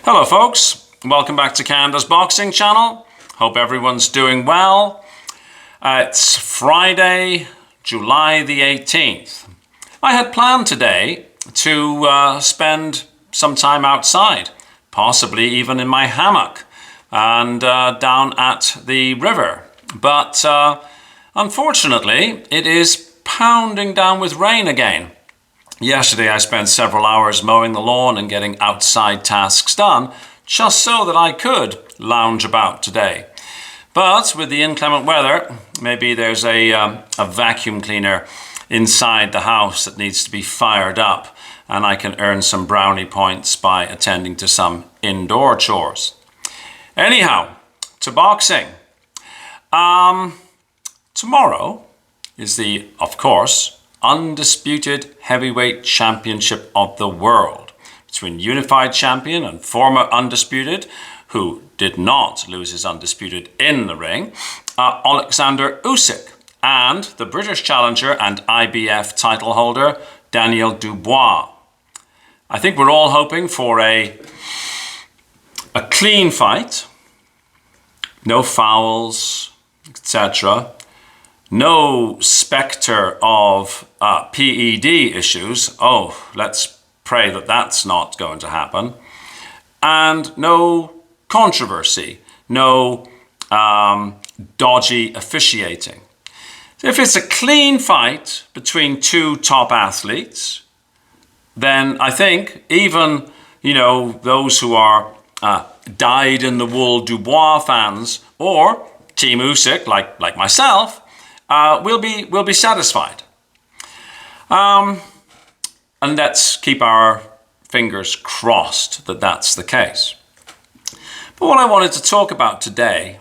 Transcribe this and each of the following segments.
Hello folks, welcome back to Canada's Boxing Channel. Hope everyone's doing well. It's Friday, July the 18th. I had planned today to spend some time outside, possibly even in my hammock and down at the river. But unfortunately, it is pounding down with rain again. Yesterday I spent several hours mowing the lawn and getting outside tasks done, just so that I could lounge about today. But with the inclement weather, maybe there's a vacuum cleaner inside the house that needs to be fired up, and I can earn some brownie points by attending to some indoor chores. Anyhow, to boxing. Tomorrow is the, of course, Undisputed Heavyweight Championship of the world between unified champion and former undisputed, who did not lose his undisputed in the ring, Olexander Usyk, and the British challenger and IBF title holder, Daniel Dubois. I think we're all hoping for a clean fight, no fouls, etc. No spectre of PED issues. Oh, let's pray that that's not going to happen. And no controversy, no dodgy officiating. If it's a clean fight between two top athletes, then I think even, those who are dyed-in-the-wool Dubois fans or Team Usyk, like myself, we'll be satisfied. And let's keep our fingers crossed that that's the case. But what I wanted to talk about today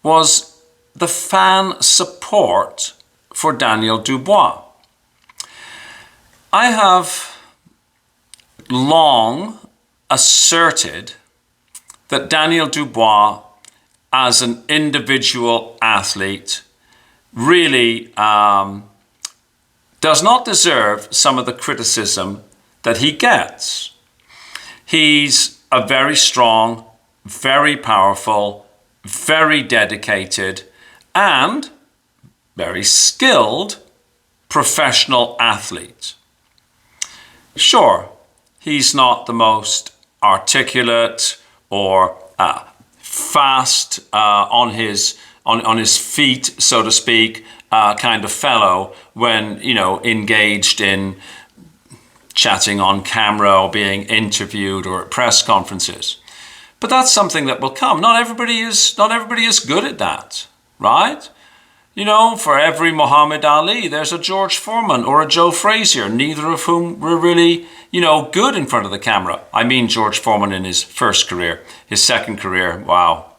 was the fan support for Daniel Dubois. I have long asserted that Daniel Dubois, as an individual athlete, really does not deserve some of the criticism that he gets. He's a very strong, very powerful, very dedicated, and very skilled professional athlete. Sure, he's not the most articulate or fast on his feet, so to speak, kind of fellow when, engaged in chatting on camera or being interviewed or at press conferences. But that's something that will come. Not everybody is good at that, right? For every Muhammad Ali, there's a George Foreman or a Joe Frazier, neither of whom were really, good in front of the camera. I mean George Foreman in his first career. His second career, wow,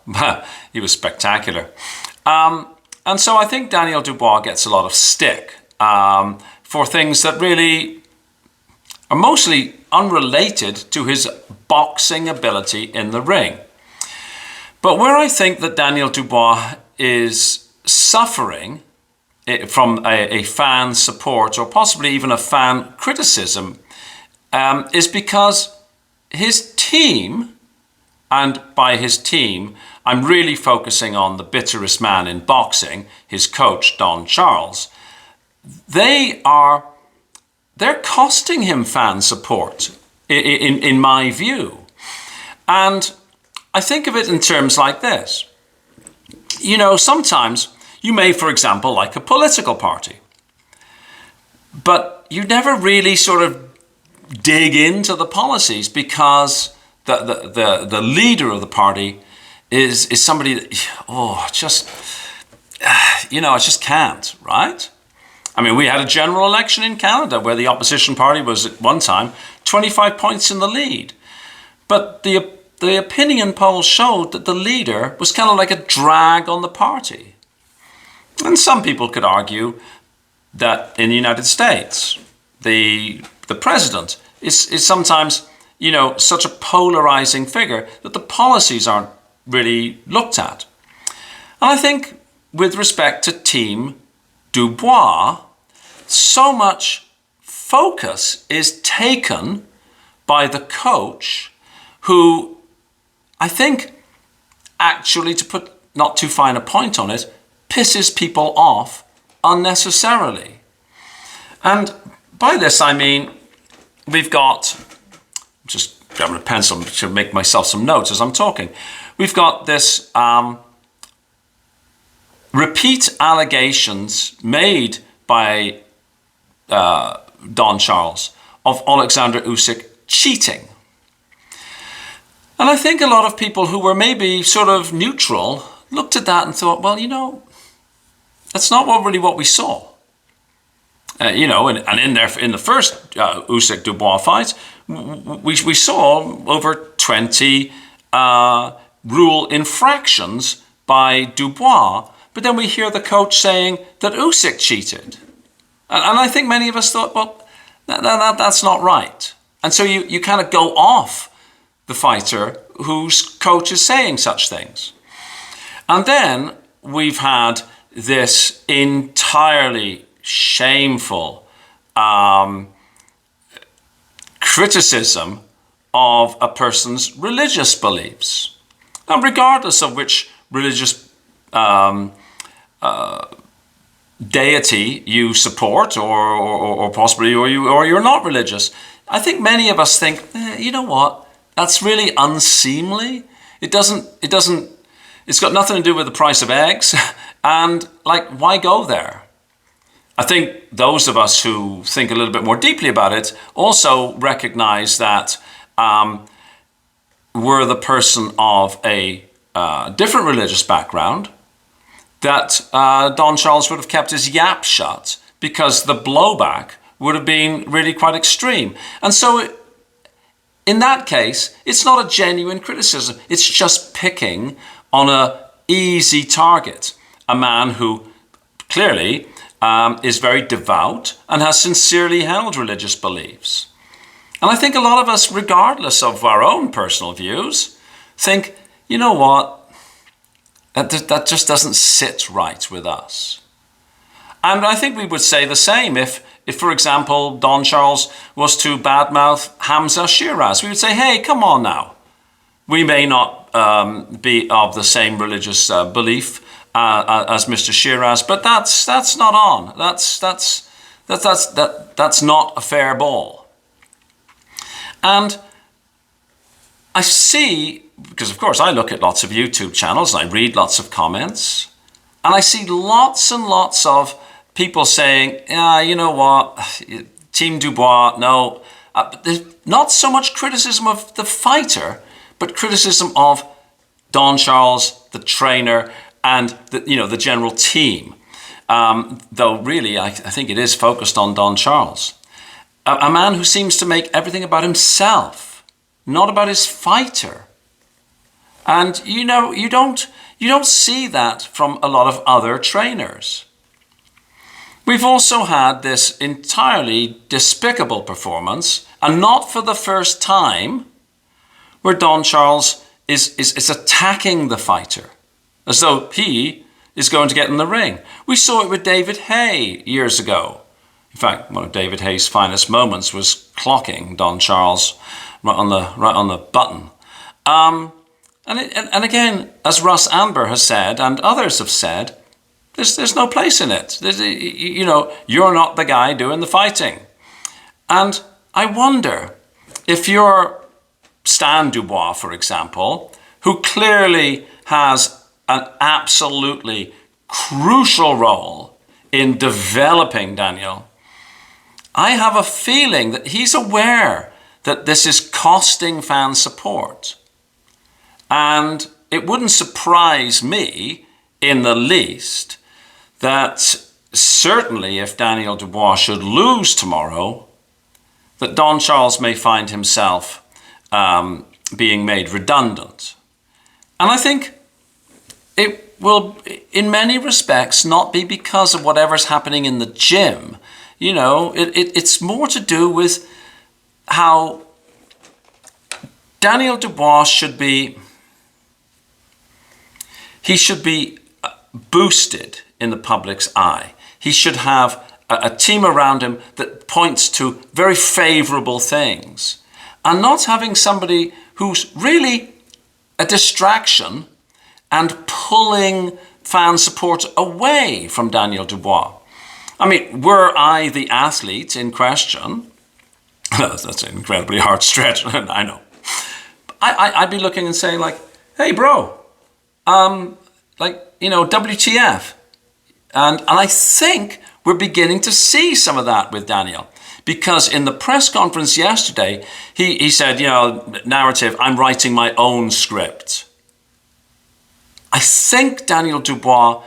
he was spectacular. And so I think Daniel Dubois gets a lot of stick for things that really are mostly unrelated to his boxing ability in the ring. But where I think that Daniel Dubois is suffering from a fan support or possibly even a fan criticism is because his team, and by his team, I'm really focusing on the bitterest man in boxing, his coach, Don Charles. They're costing him fan support, in my view. And I think of it in terms like this. Sometimes you may, for example, like a political party, but you never really sort of dig into the policies because the leader of the party is somebody that, I just can't, right? I mean, we had a general election in Canada where the opposition party was at one time 25 points in the lead. But the opinion polls showed that the leader was kind of like a drag on the party. And some people could argue that in the United States, the president is sometimes, such a polarizing figure that the policies aren't really looked at. And I think with respect to Team Dubois, so much focus is taken by the coach who I think, actually, to put not too fine a point on it, pisses people off unnecessarily. And by this I mean, we've got, just grabbing a pencil to make myself some notes as I'm talking, we've got this repeat allegations made by Don Charles of Alexander Usyk cheating. And I think a lot of people who were maybe sort of neutral looked at that and thought, well, you know, that's not really what we saw. You know, and in the first Usyk Dubois fight, we saw over 20 rule infractions by Dubois, but then we hear the coach saying that Usyk cheated. And I think many of us thought, well, that's not right. And so you kind of go off the fighter whose coach is saying such things. And then we've had this entirely shameful criticism of a person's religious beliefs. Now, regardless of which religious deity you support, or possibly or you're not religious, I think many of us think, you know what, that's really unseemly. It's got nothing to do with the price of eggs, and like, why go there? I think those of us who think a little bit more deeply about it also recognize that we're the person of a different religious background, that Don Charles would have kept his yap shut because the blowback would have been really quite extreme. And so in that case, it's not a genuine criticism. It's just picking on an easy target, a man who clearly is very devout and has sincerely held religious beliefs. And I think a lot of us, regardless of our own personal views, think, you know what, that just doesn't sit right with us. And I think we would say the same if, for example, Don Charles was to badmouth Hamza Shiraz. We would say, hey, come on now. We may not be of the same religious belief as Mr. Shiraz, but that's not on. That's not a fair ball. And I see, because of course I look at lots of YouTube channels and I read lots of comments, and I see lots and lots of people saying, you know what, Team Dubois, no. There's not so much criticism of the fighter, but criticism of Don Charles, the trainer, and the general team. Though really, I think it is focused on Don Charles. A man who seems to make everything about himself, not about his fighter. And you don't see that from a lot of other trainers. We've also had this entirely despicable performance, and not for the first time, where Don Charles is attacking the fighter, as though he is going to get in the ring. We saw it with David Haye years ago. In fact, one of David Haye's finest moments was clocking Don Charles right on the button. And again, as Russ Amber has said, and others have said, there's no place in it. You're not the guy doing the fighting. And I wonder if you're Stan Dubois, for example, who clearly has an absolutely crucial role in developing Daniel, I have a feeling that he's aware that this is costing fan support. And it wouldn't surprise me in the least that certainly if Daniel Dubois should lose tomorrow, that Don Charles may find himself being made redundant. And I think it will, in many respects, not be because of whatever's happening in the gym. It's more to do with how Daniel Dubois should be boosted in the public's eye. He should have a team around him that points to very favorable things, and not having somebody who's really a distraction and pulling fan support away from Daniel Dubois. I mean, were I the athlete in question, that's an incredibly hard stretch, I know. I'd be looking and saying like, hey bro, WTF? And I think we're beginning to see some of that with Daniel. Because in the press conference yesterday, he said, narrative, I'm writing my own script. I think Daniel Dubois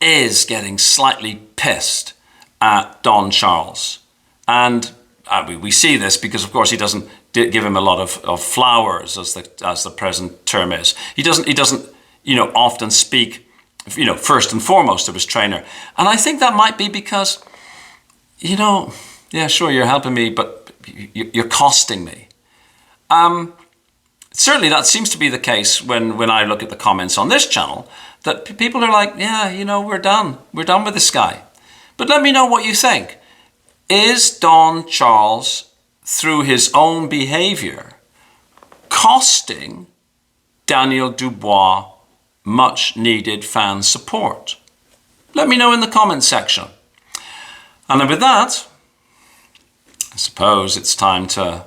is getting slightly pissed at Don Charles. And we see this because, of course, he doesn't give him a lot of flowers, as the present term is. He doesn't often speak, first and foremost of his trainer. And I think that might be because, yeah, sure, you're helping me, but you're costing me. Certainly that seems to be the case when I look at the comments on this channel, that people are like, yeah, we're done. We're done with this guy. But let me know what you think. Is Don Charles, through his own behavior, costing Daniel Dubois much needed fan support? Let me know in the comments section. And then with that, I suppose it's time to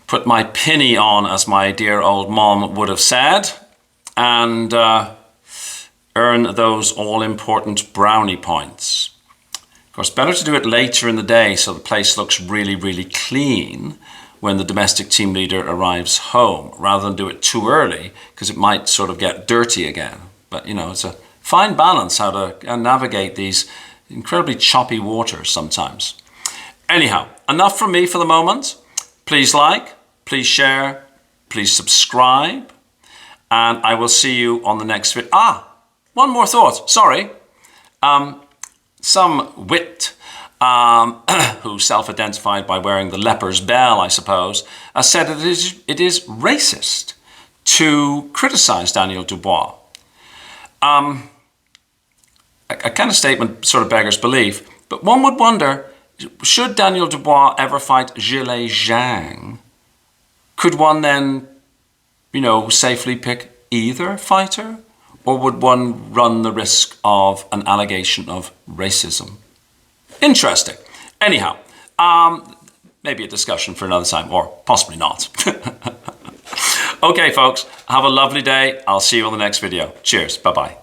put my pinny on, as my dear old mom would have said, and earn those all-important brownie points. Of course, better to do it later in the day so the place looks really, really clean when the domestic team leader arrives home, rather than do it too early, because it might sort of get dirty again. But, it's a fine balance how to navigate these incredibly choppy waters sometimes. Anyhow, enough from me for the moment. Please like, please share, please subscribe, and I will see you on the next video. One more thought, sorry. Some wit, who self-identified by wearing the leper's bell, I suppose, said that it is racist to criticize Daniel Dubois. A kind of statement sort of beggars belief, but one would wonder, should Daniel Dubois ever fight Zhilei Zhang, could one then, safely pick either fighter? Or would one run the risk of an allegation of racism? Interesting. Anyhow, maybe a discussion for another time, or possibly not. Okay, folks, have a lovely day. I'll see you on the next video. Cheers. Bye-bye.